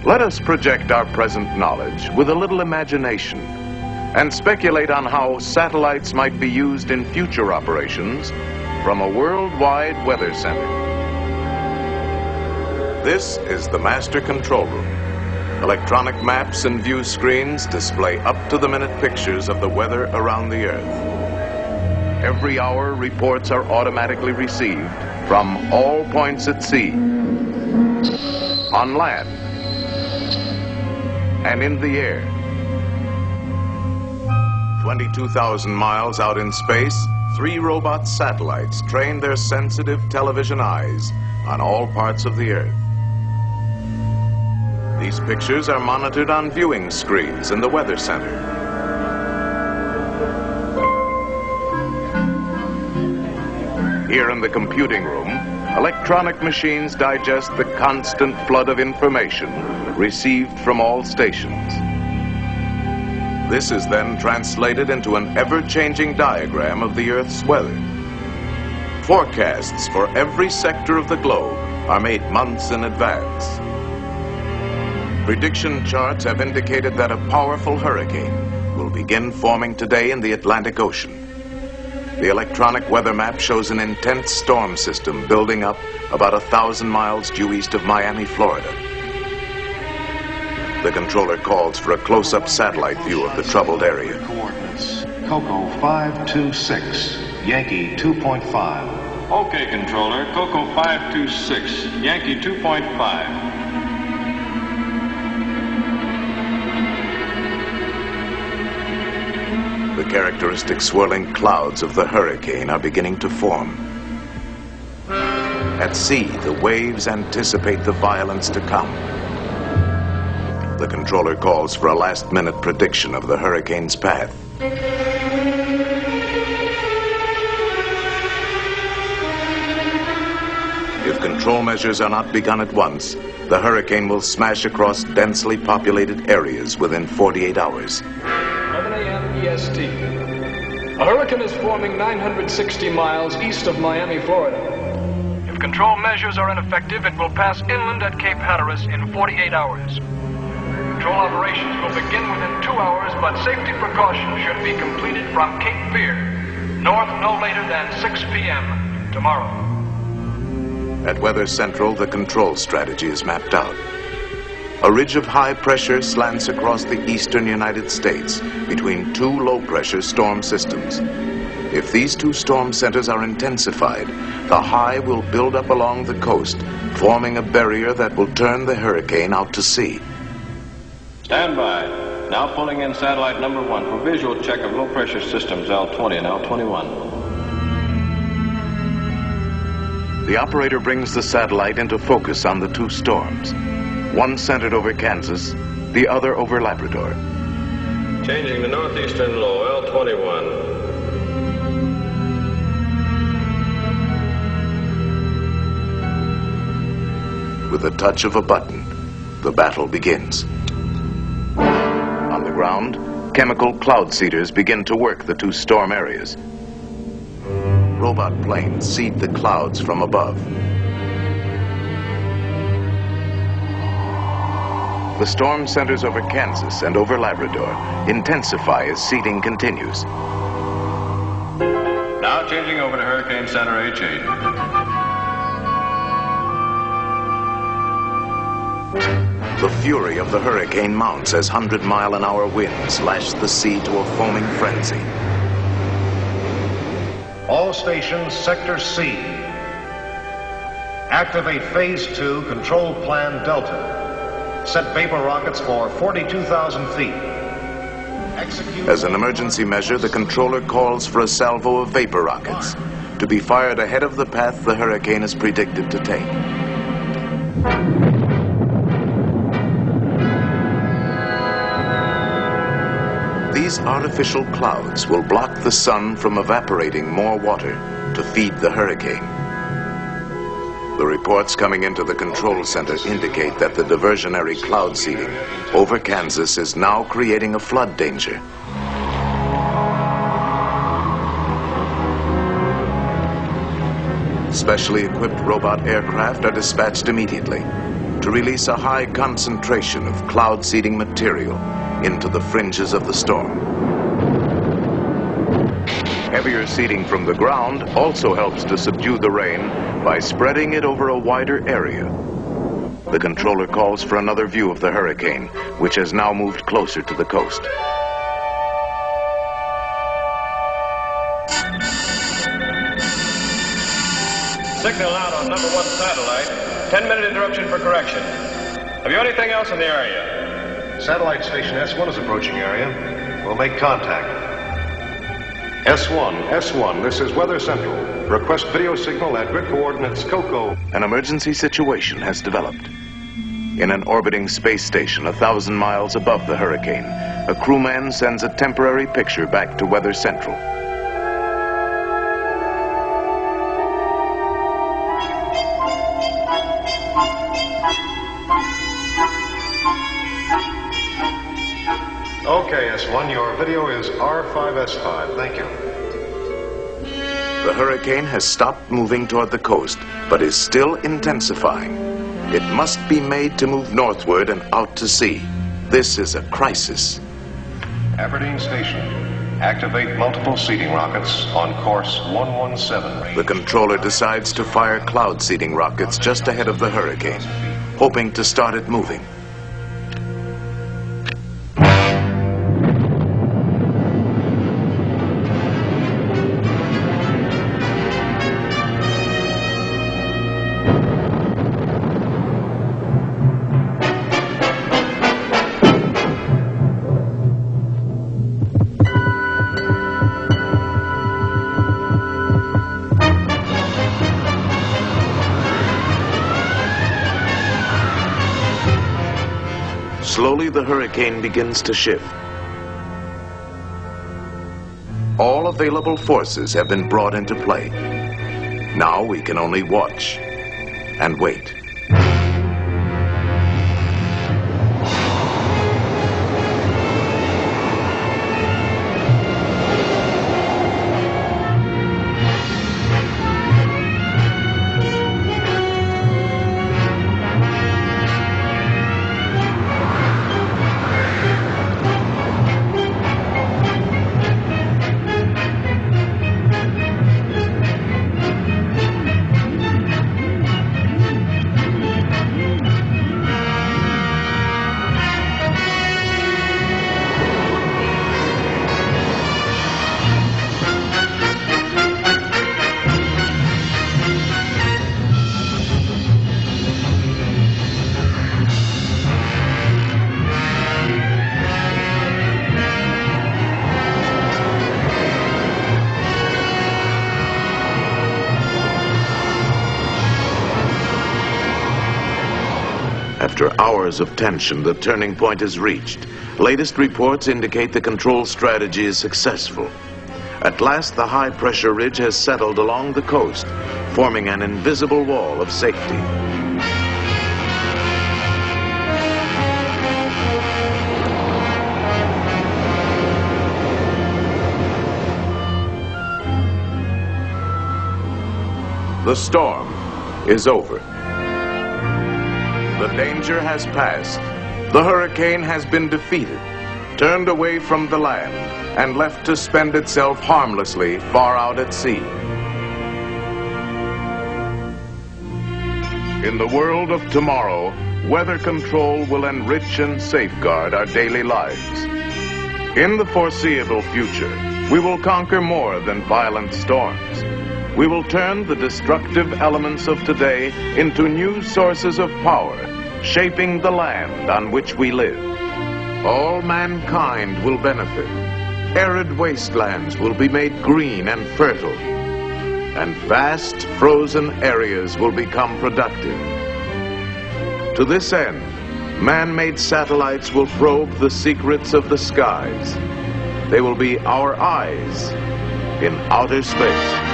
Let us project our present knowledge with a little imagination and speculate on how satellites might be used in future operations from a worldwide weather center. This is the master control room. Electronic maps and view screens display up-to-the-minute pictures of the weather around the Earth. Every hour, reports are automatically received from all points at sea, on land, and in the air. 22,000 miles out in space, 3 robot satellites train their sensitive television eyes on all parts of the Earth. These pictures are monitored on viewing screens in the Weather Center. Here in the computing room, electronic machines digest the constant flood of information received from all stations. This is then translated into an ever-changing diagram of the Earth's weather. Forecasts for every sector of the globe are made months in advance. Prediction charts have indicated that a powerful hurricane will begin forming today in the Atlantic Ocean. The electronic weather map shows an intense storm system building up about 1,000 miles due east of Miami, Florida. The controller calls for a close-up satellite view of the troubled area. Coordinates: Coco 526, Yankee 2.5. Okay, controller. Coco 526, Yankee 2.5. The characteristic swirling clouds of the hurricane are beginning to form. At sea, the waves anticipate the violence to come. The controller calls for a last-minute prediction of the hurricane's path. If control measures are not begun at once, the hurricane will smash across densely populated areas within 48 hours. 11 a.m. EST. A hurricane is forming 960 miles east of Miami, Florida. If control measures are ineffective, it will pass inland at Cape Hatteras in 48 hours. Control operations will begin within 2 hours, but safety precautions should be completed from Cape Fear, north no later than 6 p.m. tomorrow. At Weather Central, the control strategy is mapped out. A ridge of high pressure slants across the eastern United States between 2 low-pressure storm systems. If these 2 storm centers are intensified, the high will build up along the coast, forming a barrier that will turn the hurricane out to sea. Stand by. Now pulling in satellite number 1 for visual check of low-pressure systems L20 and L21. The operator brings the satellite into focus on the 2 storms. One centered over Kansas, the other over Labrador. Changing to northeastern low, L21. With the touch of a button, the battle begins. On the ground, chemical cloud seeders begin to work the 2 storm areas. Robot planes seed the clouds from above. The storm centers over Kansas and over Labrador intensify as seeding continues. Now changing over to Hurricane Center H8. The fury of the hurricane mounts as 100-mile-an-hour winds lash the sea to a foaming frenzy. All stations, Sector C. Activate Phase 2, Control Plan Delta. Set vapor rockets for 42,000 feet. Execute. As an emergency measure, the controller calls for a salvo of vapor rockets to be fired ahead of the path the hurricane is predicted to take. These artificial clouds will block the sun from evaporating more water to feed the hurricane. The reports coming into the control center indicate that the diversionary cloud seeding over Kansas is now creating a flood danger. Specially equipped robot aircraft are dispatched immediately. to release a high concentration of cloud-seeding material into the fringes of the storm. Heavier seeding from the ground also helps to subdue the rain by spreading it over a wider area. The controller calls for another view of the hurricane, which has now moved closer to the coast. Signal out on number 1 satellite. 10-minute interruption for correction. Have you anything else in the area? Satellite station S1 is approaching area. We'll make contact. S1, this is Weather Central. Request video signal at grid coordinates Coco. An emergency situation has developed. In an orbiting space station 1,000 miles above the hurricane, a crewman sends a temporary picture back to Weather Central. Okay, S1, your video is R5S5. Thank you. The hurricane has stopped moving toward the coast, but is still intensifying. It must be made to move northward and out to sea. This is a crisis. Aberdeen Station. Activate multiple seeding rockets on course 117. The controller decides to fire cloud seeding rockets just ahead of the hurricane, hoping to start it moving. Slowly, the hurricane begins to shift. All available forces have been brought into play. Now we can only watch and wait. After hours of tension, the turning point is reached. Latest reports indicate the control strategy is successful. At last, the high-pressure ridge has settled along the coast, forming an invisible wall of safety. The storm is over. The danger has passed. The hurricane has been defeated, turned away from the land, and left to spend itself harmlessly far out at sea. In the world of tomorrow, weather control will enrich and safeguard our daily lives. In the foreseeable future, we will conquer more than violent storms. We will turn the destructive elements of today into new sources of power, shaping the land on which we live. All mankind will benefit. Arid wastelands will be made green and fertile, and vast frozen areas will become productive. To this end, man-made satellites will probe the secrets of the skies. They will be our eyes in outer space.